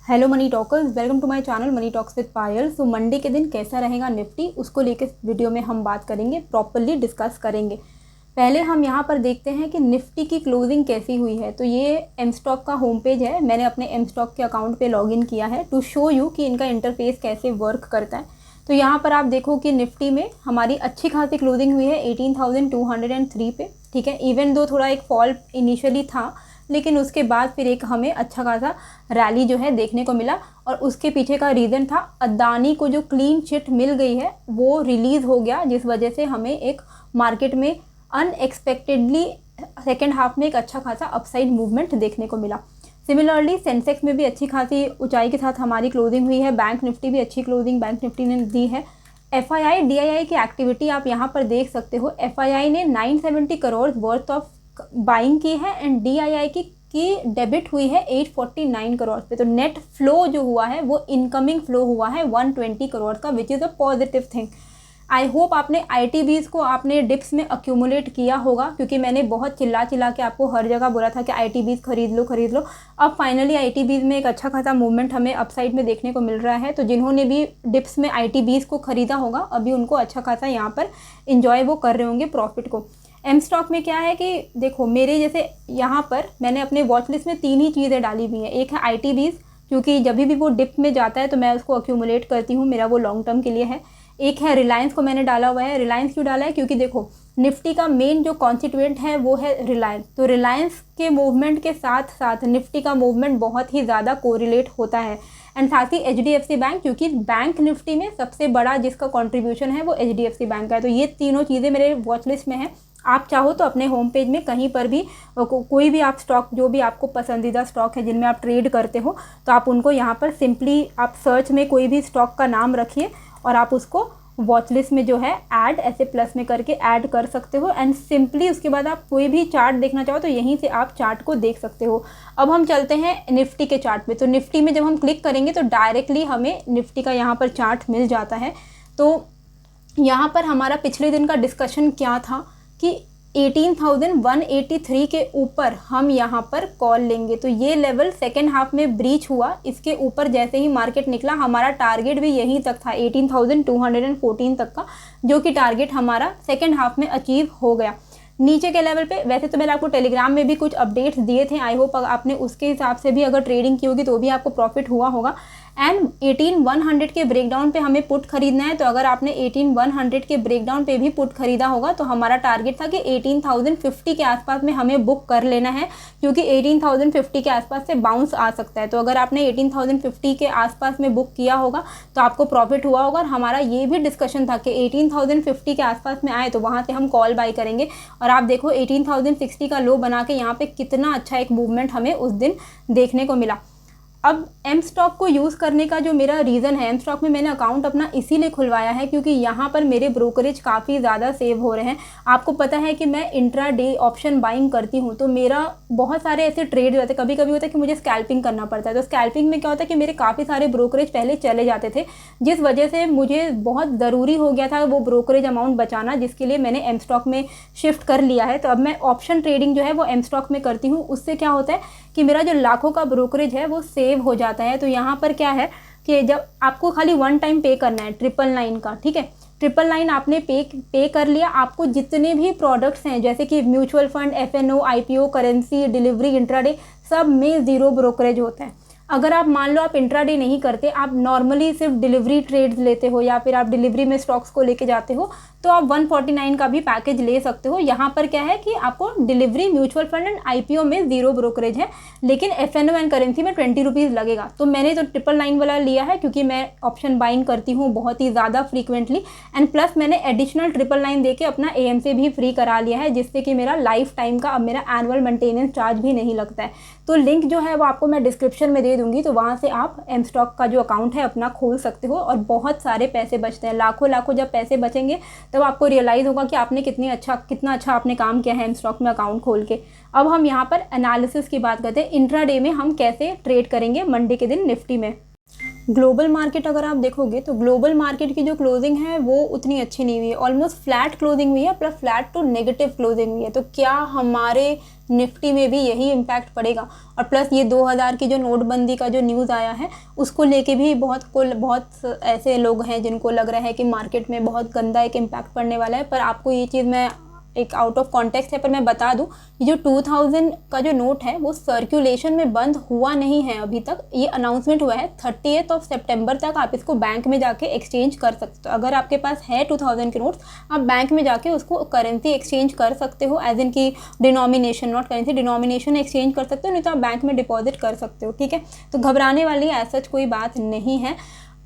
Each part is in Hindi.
Hello money talkers, welcome to my channel Money Talks with Payal. So Monday के दिन कैसा रहेगा निफ्टी, उसको लेकर वीडियो में हम बात करेंगे, प्रॉपरली डिस्कस करेंगे। पहले हम यहाँ पर देखते हैं कि निफ्टी की क्लोजिंग कैसी हुई है। तो ये एम स्टॉक का होम पेज है। मैंने अपने एम स्टॉक के अकाउंट पे लॉगिन किया है टू शो यू कि इनका इंटरफेस कैसे वर्क करता है। तो यहाँ पर आप देखो कि निफ्टी में हमारी अच्छी खासी क्लोजिंग हुई है 18,203 पे, ठीक है। इवन दो थोड़ा एक फॉल इनिशियली था, लेकिन उसके बाद फिर एक हमें अच्छा खासा रैली जो है देखने को मिला। और उसके पीछे का रीज़न था अदानी को जो क्लीन चिट मिल गई है वो रिलीज़ हो गया, जिस वजह से हमें एक मार्केट में अनएक्सपेक्टेडली सेकेंड हाफ में एक अच्छा खासा अपसाइड मूवमेंट देखने को मिला। सिमिलरली सेंसेक्स में भी अच्छी खासी ऊंचाई के साथ हमारी क्लोजिंग हुई है। बैंक निफ्टी भी अच्छी क्लोजिंग बैंक निफ्टी ने दी है। FII DII की एक्टिविटी आप यहाँ पर देख सकते हो। FII ने 970 करोड़ वर्थ ऑफ बाइंग की है एंड DII की डेबिट हुई है 849 करोड़ पे। तो नेट फ्लो जो हुआ है वो इनकमिंग फ्लो हुआ है 120 करोड़ का, which is a positive thing. I hope आपने ITBs को आपने डिप्स में अक्यूमुलेट किया होगा, क्योंकि मैंने बहुत चिल्ला के आपको हर जगह बोला था कि ITBs खरीद लो। अब फाइनली ITBs में एक अच्छा खासा मूवमेंट हमें अपसाइड में देखने को मिल रहा है। तो जिन्होंने भी डिप्स में ITBs को ख़रीदा होगा अभी उनको अच्छा खासा यहाँ पर इंजॉय वो कर रहे होंगे प्रॉफिट को। एम स्टॉक में क्या है कि देखो, मेरे जैसे यहाँ पर मैंने अपने वॉच लिस्ट में 3 ही चीज़ें डाली हुई हैं। एक है ITBs, क्योंकि जब भी वो डिप में जाता है तो मैं उसको अक्यूमुलेट करती हूँ, मेरा वो लॉन्ग टर्म के लिए है। एक है रिलायंस को मैंने डाला हुआ है। रिलायंस क्यों डाला है? क्योंकि देखो निफ्टी का मेन जो कॉन्स्टिट्यूएंट है वो है रिलायंस। तो रिलायंस के मूवमेंट के साथ साथ निफ्टी का मूवमेंट बहुत ही ज़्यादा कोरिलेट होता है। एंड साथ ही HDFC बैंक, क्योंकि बैंक निफ्टी में सबसे बड़ा जिसका कंट्रीब्यूशन है वो HDFC बैंक का है। तो ये तीनों चीज़ें मेरे वॉच लिस्ट में हैं। आप चाहो तो अपने होम पेज में कहीं पर भी कोई भी आप स्टॉक, जो भी आपको पसंदीदा स्टॉक है जिनमें आप ट्रेड करते हो, तो आप उनको यहाँ पर सिंपली आप सर्च में कोई भी स्टॉक का नाम रखिए और आप उसको वॉच लिस्ट में जो है ऐड ऐसे प्लस में करके ऐड कर सकते हो। एंड सिंपली उसके बाद आप कोई भी चार्ट देखना चाहो तो यहीं से आप चार्ट को देख सकते हो। अब हम चलते हैं निफ्टी के चार्ट पे। तो निफ्टी में जब हम क्लिक करेंगे तो डायरेक्टली हमें निफ्टी का यहाँ पर चार्ट मिल जाता है। तो यहाँ पर हमारा पिछले दिन का डिस्कशन क्या था कि 18,183 के ऊपर हम यहाँ पर कॉल लेंगे। तो ये लेवल सेकेंड हाफ में ब्रीच हुआ। इसके ऊपर जैसे ही मार्केट निकला हमारा टारगेट भी यहीं तक था 18,214 तक का, जो कि टारगेट हमारा सेकेंड हाफ में अचीव हो गया। नीचे के लेवल पे वैसे तो मैंने आपको टेलीग्राम में भी कुछ अपडेट्स दिए थे। आई होप आपने उसके हिसाब से भी अगर ट्रेडिंग की होगी तो भी आपको प्रॉफिट हुआ होगा। एंड 18,100 के ब्रेकडाउन पे हमें पुट खरीदना है। तो अगर आपने 18,100 के ब्रेकडाउन पे भी पुट खरीदा होगा तो हमारा टारगेट था कि 18,050 के आसपास में हमें बुक कर लेना है, क्योंकि 18,050 के आसपास से बाउंस आ सकता है। तो अगर आपने 18,050 के आसपास में बुक किया होगा तो आपको प्रॉफिट हुआ होगा। और हमारा ये भी डिस्कशन था कि 18,050 के आसपास में आए तो वहाँ से हम कॉल बाई करेंगे। और आप देखो 18,060 का लो बना के यहाँ पे कितना अच्छा एक मूवमेंट हमें उस दिन देखने को मिला। अब एम स्टॉक को यूज़ करने का जो मेरा रीज़न है, एम स्टॉक में मैंने अकाउंट अपना इसीलिए खुलवाया है क्योंकि यहाँ पर मेरे ब्रोकरेज काफ़ी ज़्यादा सेव हो रहे हैं। आपको पता है कि मैं इंट्रा डे ऑप्शन बाइंग करती हूँ, तो मेरा बहुत सारे ऐसे ट्रेड होते हैं। कभी कभी होता है कि मुझे स्कैल्पिंग करना पड़ता है। तो स्कैल्पिंग में क्या होता है कि मेरे काफ़ी सारे ब्रोकरेज पहले चले जाते थे, जिस वजह से मुझे बहुत ज़रूरी हो गया था वो ब्रोकरेज अमाउंट बचाना, जिसके लिए मैंने एम स्टॉक में शिफ्ट कर लिया है। तो अब मैं ऑप्शन ट्रेडिंग जो है वो एम स्टॉक में करती हूँ। उससे क्या होता है कि मेरा जो लाखों का ब्रोकरेज है वो सेव हो जाता है। तो यहाँ पर क्या है कि जब आपको खाली 1 टाइम पे करना है 999 का, ठीक है, 999 आपने पे कर लिया। आपको जितने भी प्रोडक्ट्स हैं जैसे कि mutual fund, FNO, IPO, currency, delivery, intraday, सब में 0 ब्रोकरेज होता है। अगर आप मान लो आप इंट्राडे नहीं करते, आप नॉर्मली सिर्फ डिलीवरी ट्रेड्स लेते हो या फिर आप डिलीवरी में स्टॉक्स को लेके जाते हो, तो आप 149 का भी पैकेज ले सकते हो। यहाँ पर क्या है कि आपको delivery, mutual fund and IPO में 0 ब्रोकरेज है, लेकिन FNO एंड करेंसी में 20 रुपीज़ लगेगा। तो मैंने तो 999 वाला लिया है क्योंकि मैं ऑप्शन बाइंग करती हूँ बहुत ही ज़्यादा फ्रीक्वेंटली। एंड प्लस मैंने एडिशनल 999 दे के अपना AMC भी फ्री करा लिया है, जिससे कि मेरा लाइफ टाइम का अब मेरा एनुअल मेंटेनेंस चार्ज भी नहीं लगता है। तो लिंक जो है वो आपको मैं डिस्क्रिप्शन में दे दूँगी, तो वहाँ से आप एम स्टॉक का जो अकाउंट है अपना खोल सकते हो और बहुत सारे पैसे बचते हैं। लाखों जब पैसे बचेंगे तब आपको रियलाइज़ होगा कि आपने कितना अच्छा आपने काम किया है एम स्टॉक में अकाउंट खोल के। अब हम यहाँ पर एनालिसिस की बात करते हैं, इंट्राडे में हम कैसे ट्रेड करेंगे मंडे के दिन निफ्टी में। ग्लोबल मार्केट अगर आप देखोगे तो ग्लोबल मार्केट की जो क्लोजिंग है वो उतनी अच्छी नहीं हुई है, ऑलमोस्ट फ्लैट क्लोजिंग हुई है, plus flat to negative closing हुई है। तो क्या हमारे निफ्टी में भी यही इम्पैक्ट पड़ेगा? और प्लस ये 2000 की जो नोटबंदी का जो न्यूज़ आया है उसको लेके भी बहुत ऐसे लोग हैं जिनको लग रहा है कि मार्केट में बहुत गंदा एक इम्पैक्ट पड़ने वाला है। पर आपको ये चीज़ मैं एक आउट ऑफ कॉन्टेक्स्ट है पर मैं बता दूं, ये जो 2000 का जो नोट है वो सर्कुलेशन में बंद हुआ नहीं है अभी तक। ये अनाउंसमेंट हुआ है 30 सितंबर तक आप इसको बैंक में जाके एक्सचेंज कर सकते हो। अगर आपके पास है 2000 के नोट्स, आप बैंक में जाके उसको करेंसी एक्सचेंज कर सकते हो, एज इन की denomination, not currency, denomination exchange कर सकते हो, नहीं तो आप बैंक में डिपॉजिट कर सकते हो। ठीक है, तो घबराने वाली ऐसा कोई बात नहीं है।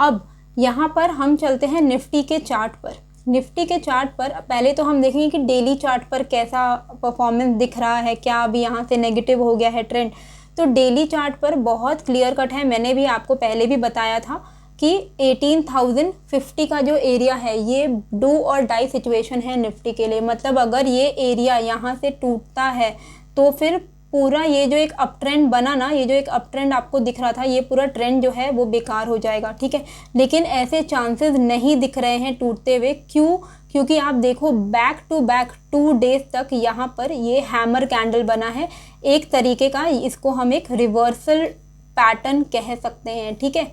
अब यहाँ पर हम चलते हैं निफ्टी के चार्ट पर। निफ्टी के चार्ट पर पहले तो हम देखेंगे कि डेली चार्ट पर कैसा परफॉर्मेंस दिख रहा है, क्या अभी यहाँ से नेगेटिव हो गया है ट्रेंड। तो डेली चार्ट पर बहुत क्लियर कट है, मैंने भी आपको पहले भी बताया था कि 18,050 का जो एरिया है ये डू और डाई सिचुएशन है निफ्टी के लिए। मतलब अगर ये एरिया यहाँ से टूटता है तो फिर पूरा ये जो एक अप ट्रेंड बना ना, ये जो एक अप ट्रेंड आपको दिख रहा था, ये पूरा ट्रेंड जो है वो बेकार हो जाएगा। ठीक है, लेकिन ऐसे चांसेस नहीं दिख रहे हैं टूटते हुए। क्यों? क्योंकि आप देखो बैक टू बैक 2 डेज तक यहाँ पर ये हैमर कैंडल बना है, एक तरीके का इसको हम एक रिवर्सल पैटर्न कह सकते हैं। ठीक है,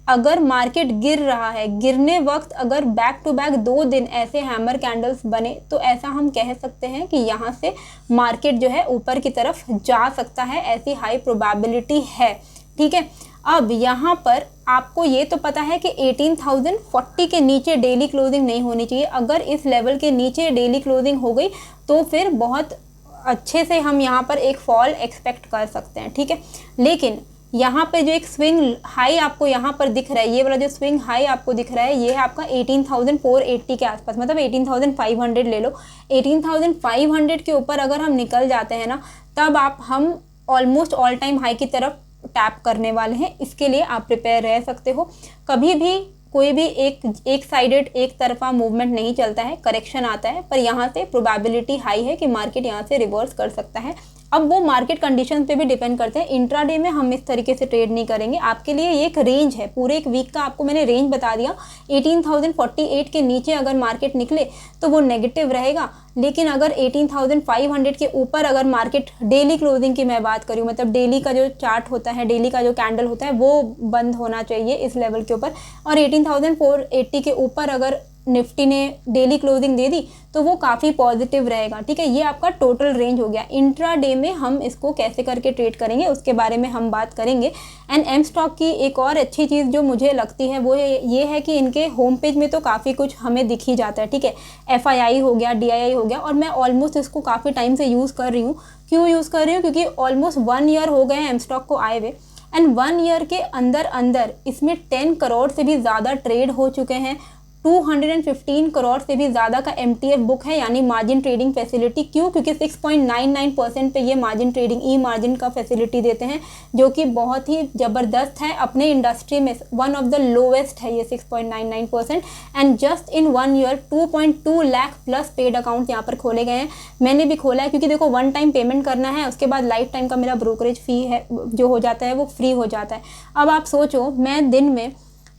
अगर मार्केट गिर रहा है, गिरने वक्त अगर बैक टू बैक 2 दिन ऐसे हैमर कैंडल्स बने तो ऐसा हम कह सकते हैं कि यहाँ से मार्केट जो है ऊपर की तरफ जा सकता है, ऐसी हाई प्रोबेबिलिटी है। ठीक है, अब यहाँ पर आपको ये तो पता है कि 18,040 के नीचे डेली क्लोजिंग नहीं होनी चाहिए। अगर इस लेवल के नीचे डेली क्लोजिंग हो गई तो फिर बहुत अच्छे से हम यहाँ पर एक फॉल एक्सपेक्ट कर सकते हैं। ठीक है, लेकिन यहाँ पे जो एक स्विंग हाई आपको यहाँ पर दिख रहा है, ये वाला जो स्विंग हाई आपको दिख रहा है, ये है आपका 18,480 के आसपास, मतलब 18,500 ले लो। 18,500 के ऊपर अगर हम निकल जाते हैं ना, तब हम ऑलमोस्ट ऑल टाइम हाई की तरफ टैप करने वाले हैं। इसके लिए आप प्रिपेयर रह सकते हो। कभी भी कोई भी एक साइडेड एक तरफा मूवमेंट नहीं चलता है, करेक्शन आता है, पर यहाँ से प्रोबेबिलिटी हाई है कि मार्केट यहाँ से रिवर्स कर सकता है। अब वो मार्केट कंडीशंस पे भी डिपेंड करते हैं। इंट्राडे में हम इस तरीके से ट्रेड नहीं करेंगे। आपके लिए ये एक रेंज है, पूरे एक वीक का आपको मैंने रेंज बता दिया। 18,048 के नीचे अगर मार्केट निकले तो वो नेगेटिव रहेगा, लेकिन अगर 18,500 के ऊपर अगर मार्केट डेली क्लोजिंग की मैं बात करूँ, मतलब डेली का जो चार्ट होता है, डेली का जो कैंडल होता है, वो बंद होना चाहिए इस लेवल के ऊपर। और 18,480 के ऊपर अगर निफ्टी ने डेली क्लोजिंग दे दी तो वो काफ़ी पॉजिटिव रहेगा। ठीक है, ये आपका टोटल रेंज हो गया। इंट्रा डे में हम इसको कैसे करके ट्रेड करेंगे उसके बारे में हम बात करेंगे। एंड एम स्टॉक की एक और अच्छी चीज़ जो मुझे लगती है वो ये है कि इनके होम पेज में तो काफ़ी कुछ हमें दिख ही जाता है। ठीक है, FII हो गया, DII हो गया, और मैं ऑलमोस्ट इसको काफ़ी टाइम से यूज़ कर रही हूँ। क्यों यूज़ कर रही हूँ? क्योंकि ऑलमोस्ट 1 ईयर हो गए एम स्टॉक को आए हुए, एंड 1 ईयर के अंदर इसमें 10 करोड़ से भी ज़्यादा ट्रेड हो चुके हैं। 215 करोड़ से भी ज़्यादा का MTF बुक है, यानी मार्जिन ट्रेडिंग फैसिलिटी। क्यों? क्योंकि 6.99% पे ये मार्जिन ट्रेडिंग ई मार्जिन का फैसिलिटी देते हैं, जो कि बहुत ही ज़बरदस्त है अपने इंडस्ट्री में। वन ऑफ द लोवेस्ट है ये 6.99%। And just in 1 year 2.2 lakh plus paid account यहाँ पर खोले गए हैं। मैंने भी खोला है, क्योंकि देखो 1 टाइम पेमेंट करना है, उसके बाद लाइफ टाइम का मेरा ब्रोकरेज फ़ी है जो हो जाता है वो फ्री हो जाता है। अब आप सोचो, मैं दिन में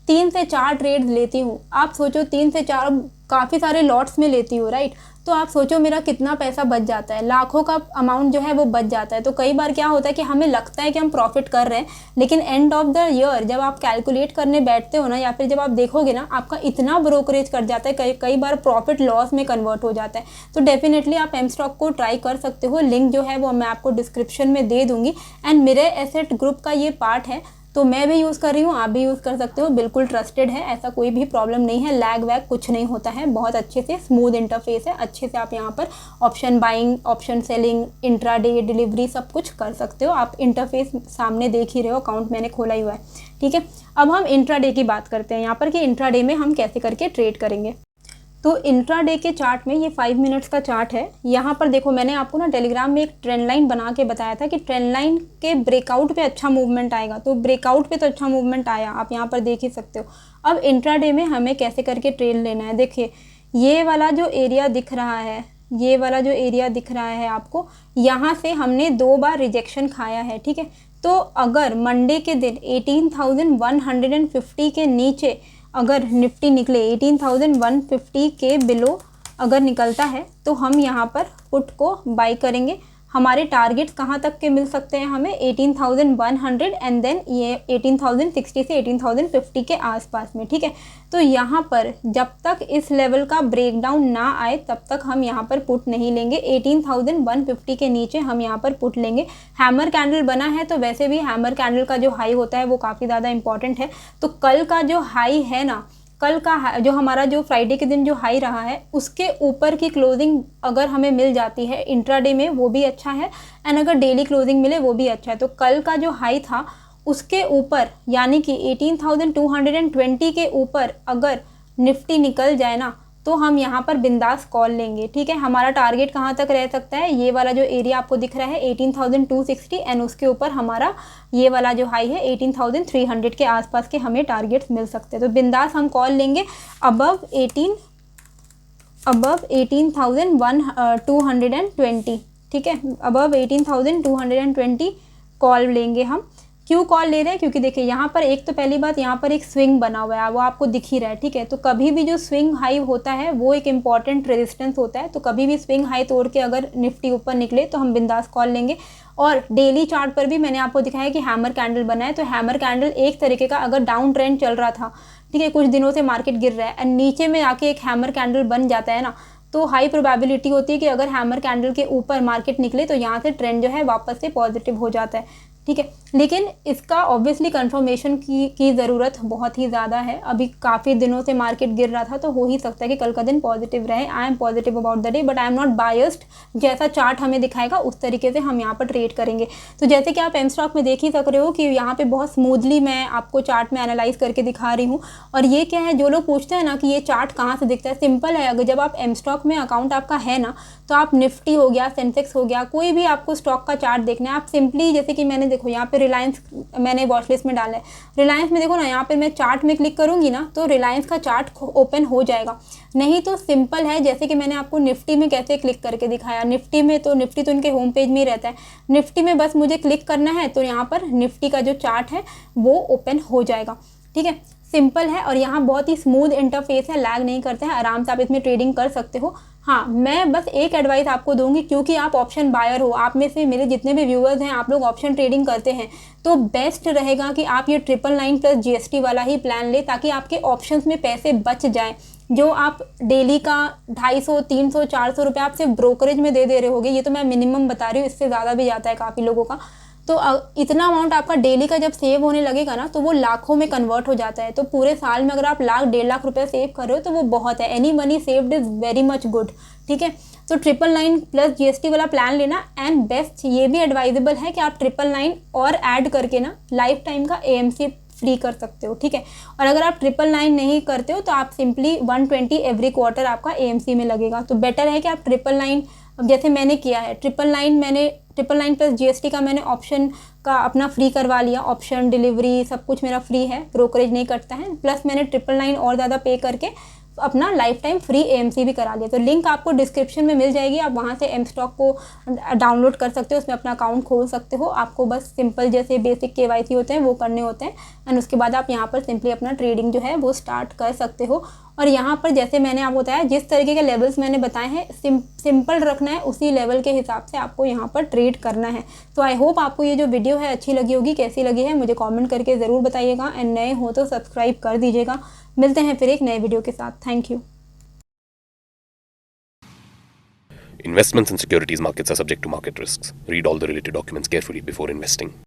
3 से 4 ट्रेड लेती हूँ। आप सोचो 3 से 4, काफ़ी सारे लॉट्स में लेती हूँ, राइट? तो आप सोचो मेरा कितना पैसा बच जाता है, लाखों का अमाउंट जो है वो बच जाता है। तो कई बार क्या होता है कि हमें लगता है कि हम प्रॉफिट कर रहे हैं, लेकिन एंड ऑफ द ईयर जब आप कैलकुलेट करने बैठते हो ना, या फिर जब आप देखोगे ना, आपका इतना ब्रोकरेज कर जाता है, कई बार प्रॉफिट लॉस में कन्वर्ट हो जाता है। तो डेफिनेटली आप एम स्टॉक को ट्राई कर सकते हो। लिंक जो है वो मैं आपको डिस्क्रिप्शन में दे दूँगी। एंड मेरे एसेट ग्रुप का ये पार्ट है, तो मैं भी यूज़ कर रही हूँ, आप भी यूज़ कर सकते हो। बिल्कुल ट्रस्टेड है, ऐसा कोई भी प्रॉब्लम नहीं है, लैग वैग कुछ नहीं होता है। बहुत अच्छे से स्मूथ इंटरफेस है, अच्छे से आप यहाँ पर option buying, option selling, intraday, delivery सब कुछ कर सकते हो। आप इंटरफेस सामने देख ही रहे हो, अकाउंट मैंने खोला ही हुआ है। ठीक है, अब हम इंट्राडे की बात करते हैं यहाँ पर कि इंट्राडे में हम कैसे करके ट्रेड करेंगे। तो इंट्राडे के चार्ट में ये 5 मिनट्स का चार्ट है। यहाँ पर देखो, मैंने आपको ना टेलीग्राम में एक ट्रेंड लाइन बना के बताया था कि ट्रेंड लाइन के ब्रेकआउट पे अच्छा मूवमेंट आएगा। तो ब्रेकआउट पे तो अच्छा मूवमेंट आया, आप यहाँ पर देख ही सकते हो। अब इंट्राडे में हमें कैसे करके ट्रेड लेना है, देखिए ये वाला जो एरिया दिख रहा है, ये वाला जो एरिया दिख रहा है आपको, यहाँ से हमने 2 बार रिजेक्शन खाया है। ठीक है, तो अगर मंडे के दिन 18,150 के नीचे अगर निफ्टी निकले, 18,150 के बिलो अगर निकलता है तो हम यहाँ पर पुट को बाई करेंगे। हमारे टारगेट्स कहाँ तक के मिल सकते हैं हमें, 18,100 एंड देन ये 18,060 से 18,050 के आसपास में, ठीक है। तो यहाँ पर जब तक इस लेवल का ब्रेकडाउन ना आए तब तक हम यहाँ पर पुट नहीं लेंगे। 18,150 के नीचे हम यहाँ पर पुट लेंगे। हैमर कैंडल बना है तो वैसे भी हैमर कैंडल का जो हाई होता है वो काफ़ी ज़्यादा इंपॉर्टेंट है। तो कल का जो हाई है ना, कल का जो हमारा जो फ्राइडे के दिन जो हाई रहा है उसके ऊपर की क्लोजिंग अगर हमें मिल जाती है इंट्राडे में वो भी अच्छा है, एंड अगर डेली क्लोजिंग मिले वो भी अच्छा है। तो कल का जो हाई था उसके ऊपर यानी कि 18,220 के ऊपर अगर निफ्टी निकल जाए ना तो हम यहाँ पर बिंदास कॉल लेंगे, ठीक है। हमारा टारगेट कहाँ तक रह सकता है, ये वाला जो एरिया आपको दिख रहा है 18,260 एंड उसके ऊपर हमारा ये वाला जो हाई है 18,300 के आसपास के हमें टारगेट्स मिल सकते हैं। तो बिंदास हम कॉल लेंगे अबव 18,220, ठीक है, अबव 18,220 कॉल लेंगे हम। क्यों कॉल ले रहे हैं, क्योंकि देखिए यहाँ पर एक तो पहली बात यहाँ पर एक स्विंग बना हुआ है वो आपको दिख ही रहा है, ठीक है। तो कभी भी जो स्विंग हाई होता है वो एक इंपॉर्टेंट रेजिस्टेंस होता है, तो कभी भी स्विंग हाई तोड़ के अगर निफ्टी ऊपर निकले तो हम बिंदास कॉल लेंगे। और डेली चार्ट पर भी मैंने आपको दिखाया कि हैमर कैंडल बना है, तो हैमर कैंडल एक तरीके का अगर डाउन ट्रेंड चल रहा था, ठीक है, कुछ दिनों से मार्केट गिर रहा है एंड नीचे में आके एक हैमर कैंडल बन जाता है ना, तो हाई प्रोबेबिलिटी होती है कि अगर हैमर कैंडल के ऊपर मार्केट निकले तो यहाँ से ट्रेंड जो है वापस से पॉजिटिव हो जाता है, ठीक है। लेकिन इसका ऑब्वियसली कंफर्मेशन की ज़रूरत बहुत ही ज़्यादा है। अभी काफ़ी दिनों से मार्केट गिर रहा था तो हो ही सकता है कि कल का दिन पॉजिटिव रहे। I am positive about the day but I am not biased, जैसा चार्ट हमें दिखाएगा उस तरीके से हम यहाँ पर ट्रेड करेंगे। तो जैसे कि आप एम स्टॉक में देख ही सक रहे हो कि यहाँ पे बहुत स्मूथली मैं आपको चार्ट में एनालाइज करके दिखा रही हूँ। और ये क्या है, जो लोग पूछते हैं ना कि ये चार्ट कहाँ से दिखता है, सिंपल है। अगर जब आप एम स्टॉक में अकाउंट आपका है ना तो आप निफ्टी हो गया, सेंसेक्स हो गया, कोई भी आपको स्टॉक का चार्ट देखना है, आप सिंपली जैसे कि मैंने देखो यहाँ पे रिलायंस मैंने वॉच लिस्ट में डाला है, रिलायंस में देखो ना, यहाँ पे मैं चार्ट में क्लिक करूंगी ना तो रिलायंस का चार्ट ओपन हो जाएगा। नहीं तो सिंपल है, जैसे कि मैंने आपको निफ्टी में कैसे क्लिक करके दिखाया, निफ्टी में तो निफ्टी तो इनके होम पेज में ही रहता है, निफ्टी में बस मुझे क्लिक करना है तो यहाँ पर निफ्टी का जो चार्ट है वो ओपन हो जाएगा, ठीक है। सिंपल है और यहाँ बहुत ही स्मूथ इंटरफेस है, लैग नहीं करते हैं, आराम से आप इसमें ट्रेडिंग कर सकते हो। हाँ, मैं बस एक एडवाइस आपको दूंगी, क्योंकि आप ऑप्शन बायर हो, आप में से मेरे जितने भी व्यूअर्स हैं आप लोग ऑप्शन ट्रेडिंग करते हैं, तो बेस्ट रहेगा कि आप ये 999 प्लस GST वाला ही प्लान ले, ताकि आपके ऑप्शंस में पैसे बच जाएं। जो आप डेली का 250, 300, 400 रुपये आप सिर्फ ब्रोकरेज में दे रहे होगे, ये तो मैं मिनिमम बता रही हूँ, इससे ज़्यादा भी जाता है काफ़ी लोगों का। तो इतना अमाउंट आपका डेली का जब सेव होने लगेगा ना तो वो लाखों में कन्वर्ट हो जाता है। तो पूरे साल में अगर आप लाख 1.5 लाख रुपए सेव कर रहे हो तो वो बहुत है। Any money saved is very much good, ठीक है। तो 999 प्लस GST वाला प्लान लेना, एंड बेस्ट ये भी एडवाइजेबल है कि आप 999 और ऐड करके ना लाइफ टाइम का AMC फ्री कर सकते हो, ठीक है। और अगर आप 999 नहीं करते हो तो आप सिंपली 120 एवरी क्वार्टर आपका AMC में लगेगा। तो बेटर है कि आप 999 जैसे मैंने किया है, 999 प्लस GST का मैंने ऑप्शन का अपना फ्री करवा लिया, ऑप्शन डिलीवरी सब कुछ मेरा फ्री है, ब्रोकरेज नहीं कटता है, प्लस मैंने 999 और ज़्यादा पे करके अपना लाइफ टाइम फ्री AMC भी करा लिया। तो लिंक आपको डिस्क्रिप्शन में मिल जाएगी, आप वहाँ से एम स्टॉक को डाउनलोड कर सकते हो, उसमें अपना अकाउंट खोल सकते हो। आपको बस सिंपल जैसे बेसिक KYC होते हैं वो करने होते हैं, एंड उसके बाद आप यहाँ पर सिंपली अपना ट्रेडिंग जो है वो स्टार्ट कर सकते हो। और यहाँ पर जैसे मैंने आपको बताया, जिस तरीके के लेवल्स मैंने बताए हैं सिंपल रखना है, उसी लेवल के हिसाब से आपको यहाँ पर ट्रेड करना है। तो आई होप आपको ये जो वीडियो है अच्छी लगी होगी। कैसी लगी है मुझे कमेंट करके ज़रूर बताइएगा, एंड नए हो तो सब्सक्राइब कर दीजिएगा। मिलते हैं फिर एक नए वीडियो के साथ। Thank you. Investments in securities markets are subject to market risks. Read all the related documents carefully before investing.